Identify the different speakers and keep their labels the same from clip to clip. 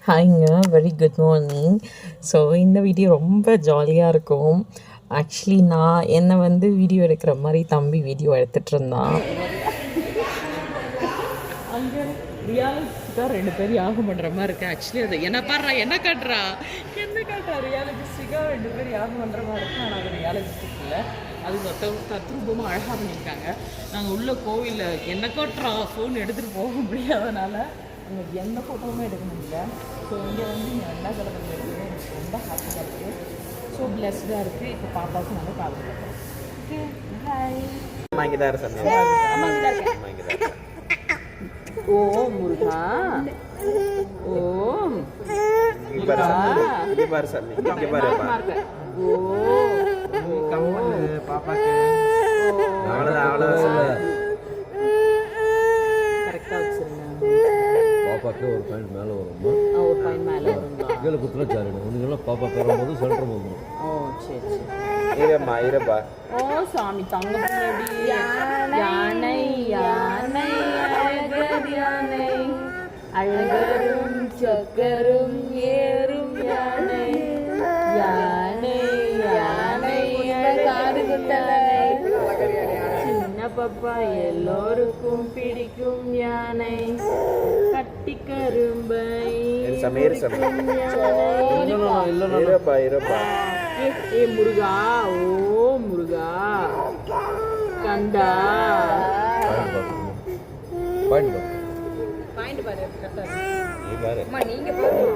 Speaker 1: ஹாய்ங்க, very good morning. So இந்த video ரொம்ப ஜாலியாக இருக்கும். ஆக்சுவலி நான் என்னை வந்து வீடியோ எடுக்கிற மாதிரி தம்பி வீடியோ எடுத்துகிட்டு இருந்தான்.
Speaker 2: அங்கே ரியாலிஸ்டிக்காக 2 பேர் யாகம் பண்ணுற மாதிரி இருக்குது. ஆக்சுவலி அது என்ன பாடுறா, என்ன காட்டுறா ரியாலிஸ்டிக்காக 2 பேர் யாகம் பண்ணுற மாதிரி இருக்குது. ஆனால் அது ரியாலிஸ்டிக் இல்லை, அது தத்ரூபமாக அழகாக பண்ணியிருக்காங்க. நாங்கள் உள்ள கோவிலில் என்ன காட்டுறா ஃபோன் எடுத்துகிட்டு போக முடியாதனால அங்கே எந்த ஃபோட்டோவுமே எடுக்க முடியல. ஸோ இங்கே வந்து இங்கே 2ஆம் கிழமை இருக்குது. எனக்கு ரொம்ப ஹாப்பியாக இருக்குது. ஸோ பிளஸ்டாக இருக்குது. இப்போ பாப்பாவுக்கு நல்லா காது. Okay, hi. ஓம் முருகா, ஓம் கரெக்டாக வச்சுருங்க.
Speaker 3: பாப்பாக்கே ஒரு பாயிண்ட் மேலே வருமா?
Speaker 2: ஒரு பாயிண்ட் மேலே வருங்களா?
Speaker 3: கீழே குத்துனா சாரிடும். உனக்கு பாப்பா பெறும்போது சென்டர் வந்துடும்.
Speaker 2: ஓ சரி சரி.
Speaker 3: இருப்பா.
Speaker 2: ஓ சாமி தங்க பின்னாடி யானை யானை அழகர் யானை அழகரும் சக்கரும் ஏறும் யானை யானை யானை சின்ன பாப்பா எல்லோருக்கும் பிடிக்கும் யானை கட்டி கரும்பை ஏ முருகா, ஓ முருகா கண்டா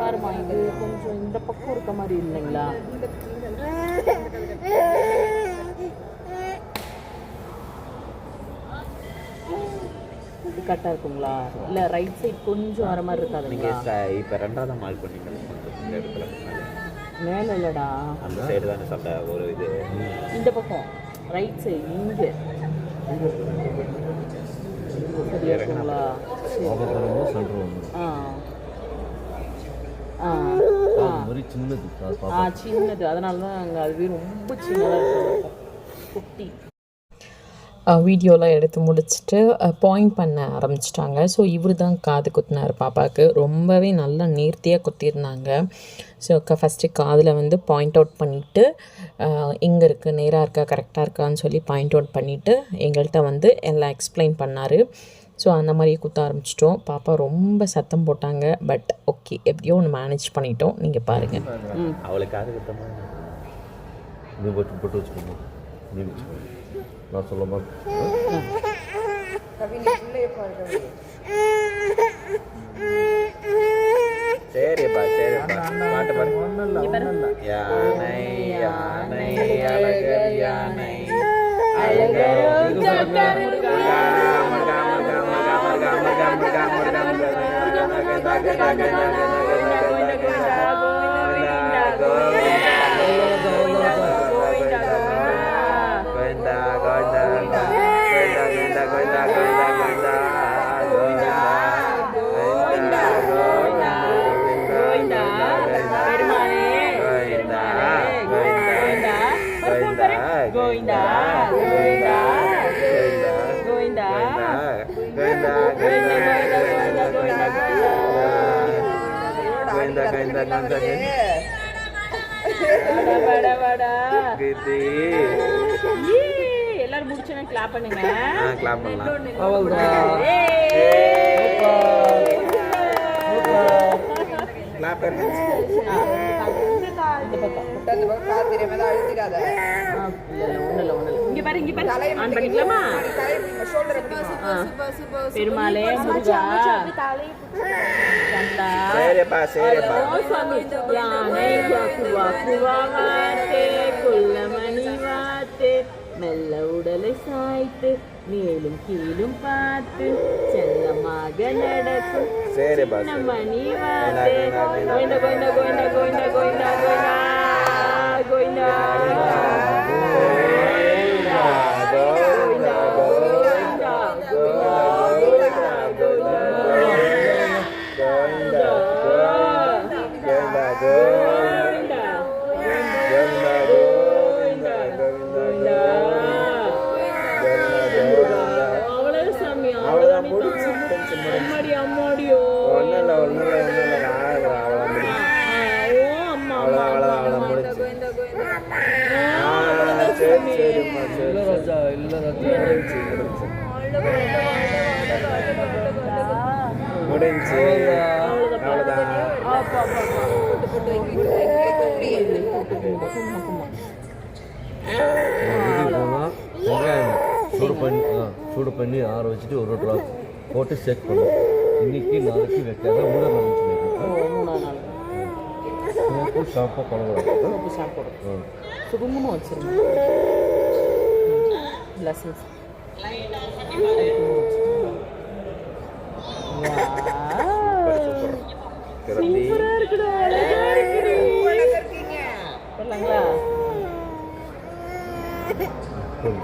Speaker 2: பாருமா. இது கொஞ்சம் இந்த பக்கம் இருக்க மாதிரி இல்லைங்களா? இது கரெக்டாக இருக்குங்களா? இல்லை ரைட் சைட் கொஞ்சம் வர மாதிரி இருக்காதுங்களா?
Speaker 3: இப்போ 2ஆவது மார்க் பண்ணிக்கலாம்.
Speaker 2: மேலே இல்லைடா,
Speaker 3: அந்த சைடு தானே சட்டை ஒரு இது.
Speaker 2: இந்த பக்கம் ரைட் சைடு இங்கே சரியா இருக்குங்களா? சின்னது, அதனால தான் அங்கே அதுவே ரொம்ப சின்னதாக இருக்கும், குட்டி.
Speaker 1: வீடியோலாம் எடுத்து முடிச்சுட்டு பாயிண்ட் பண்ண ஆரம்பிச்சிட்டாங்க. ஸோ இவர் தான் காது குத்தினார் பாப்பாவுக்கு. ரொம்பவே நல்லா நேர்த்தியாக குத்திருந்தாங்க. ஸோ ஃபஸ்ட்டு காதில் வந்து பாயிண்ட் அவுட் பண்ணிவிட்டு இங்கே இருக்குது, நேராக இருக்கா கரெக்டாக இருக்கான்னு சொல்லி பாயிண்ட் அவுட் பண்ணிவிட்டு எங்கள்கிட்ட வந்து எல்லாம் எக்ஸ்பிளைன் பண்ணார். ஸோ அந்த மாதிரியே குத்த ஆரம்பிச்சிட்டோம். பாப்பா ரொம்ப சத்தம் போட்டாங்க. பட் ஓகே, எப்படியோ ஒன்று மேனேஜ் பண்ணிட்டோம். நீங்கள் பாருங்கள்.
Speaker 3: அவளுக்கு காது குத்தமா போட்டு வச்சுக்கோங்க. நான் சொல்ல மாட்டேன். சரிப்பா சரிப்பா, பாட்டு பாடு. யானை யானை அழகர் யானை அழகரும் சக்கரும் எல்லாரும் முடிச்சோன்னா கிளாப் பண்ணுங்க. கிளாப் பண்ணலாம். பெருமாளே முருகா மெல்ல உடலை சாய்த்து மேலும் கீழும் பார்த்து செல்லமாக நடக்கும் மணி வார்த்தை. கோயிந்தா கோயிந்தா கோயிந்தா கோயிந்தா கோயிந்தா கோயிந்தா கோயிந்தா அம்மாடியோ ஒன்றும் இல்லை வீட்டுக்கு போனால் வெங்காயம் சூடு பண்ணி ஆற வச்சுட்டு ஒரு ட்ராப் போட்டு செக் பண்ணும். இன்னைக்கு நாளைக்கு வைக்காத மூணாம் நாள் சொல்லியிருக்கேன்.
Speaker 2: 3 நாள்
Speaker 3: சோப்பு ஷாப்பாக பண்ணக்கூடாது.
Speaker 2: சோப்பு சாப்பிடும். குங்குமம் வச்சிருங்க. பிளஸிங்ஸ். சூப்பரா இருக்குடா. போடலாங்களா?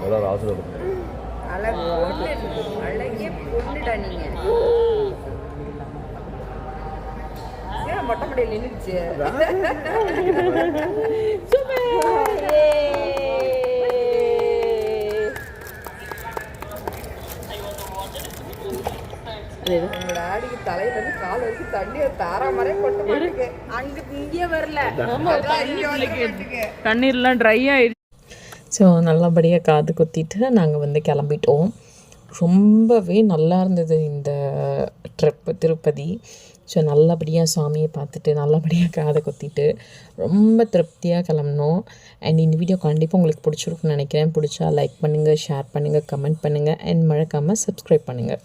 Speaker 3: நல்லா ராசில் இருக்கும்.
Speaker 4: அழகே பொண்ணுடா நீங்க. ஏன் மொட்டை மடியில் நின்றுச்சு? உங்களோட ஆடிக்கு தலையில இருந்து கால் வரைக்கும் தண்ணி தாரா மாதிரியே கொண்டு போட்டுருக்கு. அங்க இங்கே வரல,
Speaker 2: கண்ணீர்லாம் ட்ரை ஆயிடுச்சு.
Speaker 1: ஸோ நல்லபடியாக காது குத்திட்டு நாங்கள் வந்து கிளம்பிட்டோம். ரொம்பவே நல்லா இருந்தது இந்த ட்ரிப்பு திருப்பதி. ஸோ நல்லபடியாக சாமியை பார்த்துட்டு நல்லபடியாக காதை குத்திட்டு ரொம்ப திருப்தியாக கிளம்புனோம். அண்ட் இந்த வீடியோ கண்டிப்பாக உங்களுக்கு பிடிச்சிருக்குன்னு நினைக்கிறேன். பிடிச்சா லைக் பண்ணுங்கள், ஷேர் பண்ணுங்கள், கமெண்ட் பண்ணுங்கள் அண்ட் மறக்காமல் சப்ஸ்கிரைப் பண்ணுங்கள்.